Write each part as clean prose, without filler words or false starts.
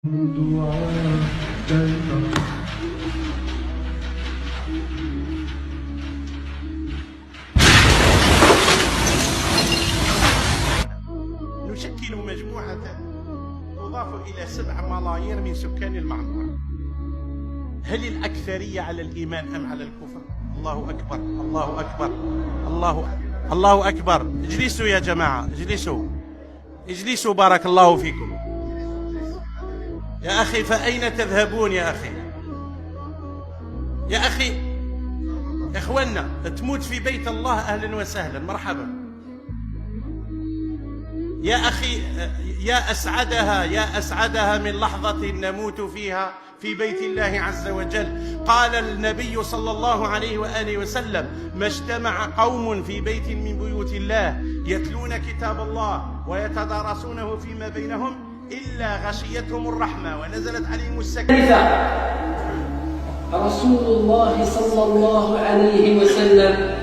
نشكل مجموعة تضاف إلى 7 ملايير من سكان المعمورة. هل الأكثرية على الإيمان أم على الكفر؟ الله أكبر، الله أكبر، الله أكبر. اجلسوا يا جماعة، اجلسوا بارك الله فيكم. يا أخي فأين تذهبون يا أخي؟ يا أخي إخواننا تموت في بيت الله، أهلا وسهلا مرحبا. يا أخي يا أسعدها من لحظة نموت فيها في بيت الله عز وجل. قال النبي صلى الله عليه وآله وسلم: ما اجتمع قوم في بيت من بيوت الله يتلون كتاب الله ويتدارسونه فيما بينهم إلا غشيتهم الرحمة ونزلت عليهم السكينة. رسول الله صلى الله عليه وسلم: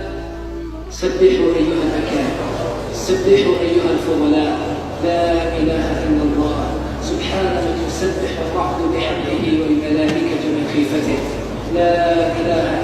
سبحوا أيها الأكابر، سبحوا أيها الفضلاء، لا إله إلا الله، سبحان من يسبح الرعد بحمده والملائكة من خيفته، لا إله